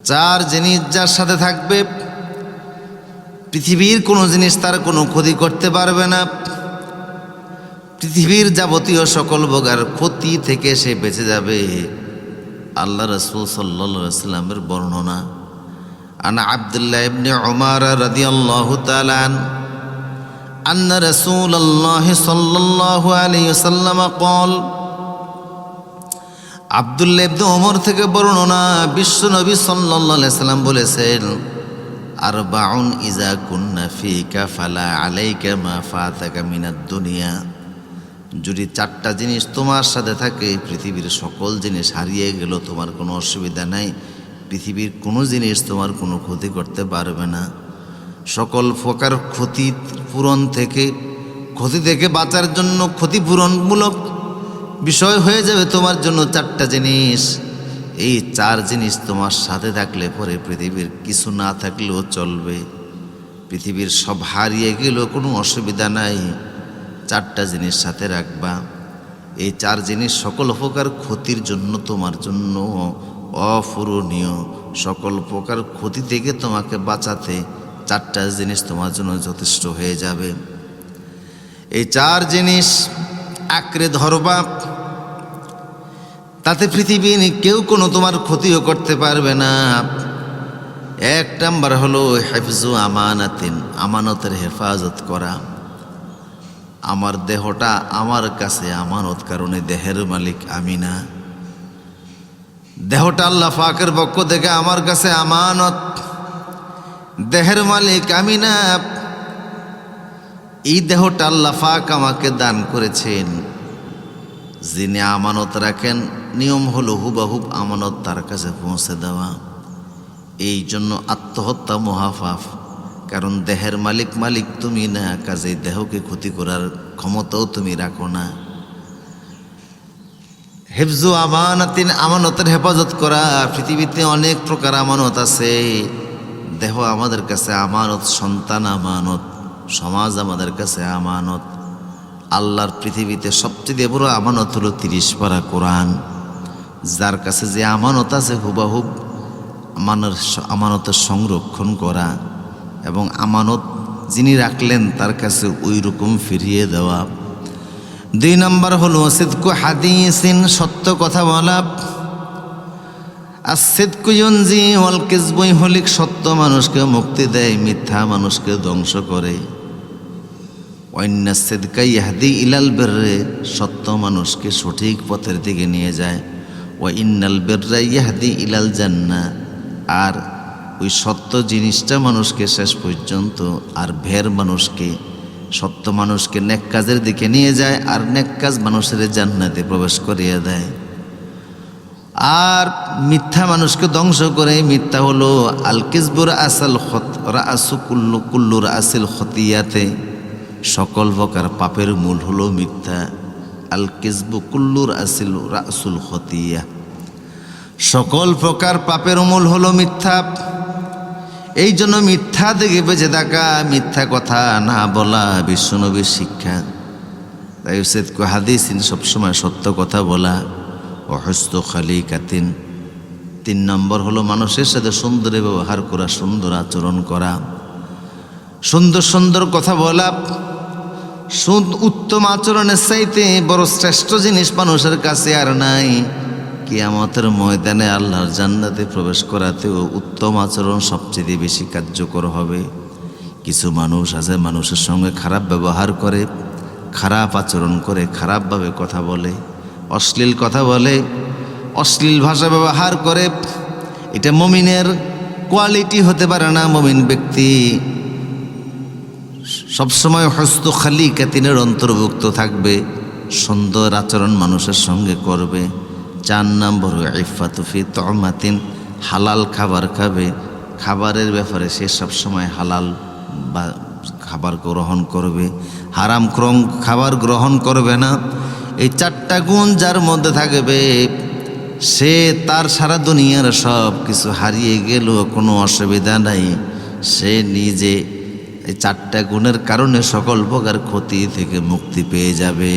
চার জিনিস যার সাথে থাকবে পৃথিবীর কোনো জিনিস তার কোনো ক্ষতি করতে পারবে না। পৃথিবীর যাবতীয় সকল প্রকার ক্ষতি থেকে সে বেঁচে যাবে। আল্লাহ রাসূল সাল্লাল্লাহু আলাইহি ওয়াসাল্লামের বর্ণনা, আনা আব্দুল্লাহ ইবনে উমার রাদিয়াল্লাহু তাআলা আন্না রাসূলুল্লাহ সাল্লাল্লাহু আলাইহি ওয়াসাল্লাম قال, আব্দুল্লাহ ইবনে ওমর থেকে বর্ণনা, বিশ্ব নবী সাল্লাল্লাহু আলাইহি ওয়াসাল্লাম বলেছেন, আরবাউন ইজা কুন্না ফিকা ফালা আলাইকা মা ফাতাকা মিনাদ দুনিয়া। যদি চারটা জিনিস তোমার সাথে থাকে, পৃথিবীর সকল জিনিস হারিয়ে গেল, তোমার কোনো অসুবিধা নাই, পৃথিবীর কোনো জিনিস তোমার কোনো ক্ষতি করতে পারবে না। সকল প্রকার ক্ষতি থেকে বাঁচার জন্য ক্ষতিপূরণমূলক বিষয় হয়ে যাবে তোমার জন্য চারটা জিনিস। এই চার জিনিস তোমার সাথে থাকলে পরে পৃথিবীর কিছু না থাকলেও চলবে, পৃথিবীর সব হারিয়ে গেলেও কোনো অসুবিধা নাই। চারটা জিনিস সাথে রাখবা। এই চার জিনিস সকল প্রকার ক্ষতির জন্য তোমার জন্য অপূরণীয়। সকল প্রকার ক্ষতি থেকে তোমাকে বাঁচাতে চারটা জিনিস তোমার জন্য যথেষ্ট হয়ে যাবে। এই চার জিনিস আঁকড়ে ধরবা, তাতে পৃথিবীর কেউ কোনো তোমার ক্ষতিও করতে পারবে না। এক নাম্বার হলো হিফজু আমানাতিন, আমানতের হেফাজত করা। আমার দেহটা আমার কাছে আমানত, কারণে দেহের মালিক আমি না। দেহটা আল্লাহ পাকের পক্ষ থেকে আমার কাছে আমানত, দেহের মালিক আমি না। এই দেহটা আল্লাহ পাক আমাকে দান করেছেন। যিনি আমানত রাখেন, নিয়ম হলো হুবাহুব আমানত তার কাছে পৌঁছে দেওয়া। এই জন্য আত্মহত্যা মহাপাপ, কারণ দেহের মালিক তুমি না, কাজেই দেহকে ক্ষতি করার ক্ষমতাও তুমি রাখো না। হিফজু আমানাতিন, আমানতের হেফাজত করা। পৃথিবীতে অনেক প্রকার আমানত আছে। দেহ আমাদের কাছে আমানত, সন্তান আমানত, সমাজ আমাদের কাছে আমানত। আল্লাহর পৃথিবীতে সবচেয়ে বড় আমানত হলো 30 পারা কোরআন। যার কাছে যে আমানত আছে, হুবাহুব আমানতের সংরক্ষণ করা এবং আমানত যিনি রাখলেন তার কাছে ওই রকম ফিরিয়ে দেওয়া। 2 নম্বর হলো সিদকু হাদিসিন, সত্য কথা বলা। আর সিদকু ইউনজি ওয়াল কিযবু ইহলিক, সত্য মানুষকে মুক্তি দেয়, মিথ্যা মানুষকে ধ্বংস করে। ওয়াইন্না সিদকা ইয়াহদি ইলাল বিররি, সত্য মানুষকে সঠিক পথের দিকে নিয়ে যায়। ওয়া ইন্নাল বিররা ইয়াহদি ইলাল জান্নাহ, আর ওই সত্য জিনিসটা মানুষকে শেষ পর্যন্ত, আর ভের মানুষকে, সত্য মানুষকে নেক কাজের দিকে নিয়ে যায়, আর নেক কাজ মানুষের জান্নাতে প্রবেশ করিয়ে দেয়। আর মিথ্যা মানুষকে ধ্বংস করে। মিথ্যা হলো আল কিযবুর আসল রাসু কুল্লুর আসিল খতিয়াতে, সকল প্রকার পাপের মূল হলো মিথ্যা। আল কিযবু কুল্লুর আসিল রাসুল খতিয়া, সকল প্রকার পাপের মূল হলো মিথ্যা। এই জন্য মিথ্যা থেকে বেঁচে থাকা, মিথ্যা কথা না বলা বিশ্বনবীর শিক্ষা। তাই সিদকু হাদিসিন, সবসময় সত্য কথা বলা। ও হুসনু খালিকাতিন, 3 নম্বর হলো মানুষের সাথে সুন্দর ব্যবহার করা, সুন্দর আচরণ করা, সুন্দর সুন্দর কথা বলা। উত্তম আচরণের চাইতে বড় শ্রেষ্ঠ জিনিস মানুষের কাছে আর নাই। কিয়ামতের ময়দানে আল্লাহর জান্নাতে প্রবেশ করাতেও উত্তম আচরণ সবচেয়ে বেশি কার্যকর হবে। কিছু মানুষ আছে মানুষের সঙ্গে খারাপ ব্যবহার করে, খারাপ আচরণ করে, খারাপভাবে কথা বলে, অশ্লীল কথা বলে, অশ্লীল ভাষা ব্যবহার করে। এটা মুমিনের কোয়ালিটি হতে পারে না। মুমিন ব্যক্তি সবসময় হুসনু খালিকাতিনের অন্তর্ভুক্ত থাকবে, সুন্দর আচরণ মানুষের সঙ্গে করবে। 4 নম্বর ইফাতু ফি তুমাতিন, হালাল খাবার খাবে। খাবারের ব্যাপারে সে সবসময় হালাল খাবার গ্রহণ করবে, হারাম খাবার গ্রহণ করবে না। এই 4টা গুণ যার মধ্যে থাকবে, সে তার সারা দুনিয়ার সব কিছু হারিয়ে গেলেও কোনো অসুবিধা নাই। সে নিজে এই 4টা গুণের কারণে সকল প্রকার ক্ষতি থেকে মুক্তি পেয়ে যাবে।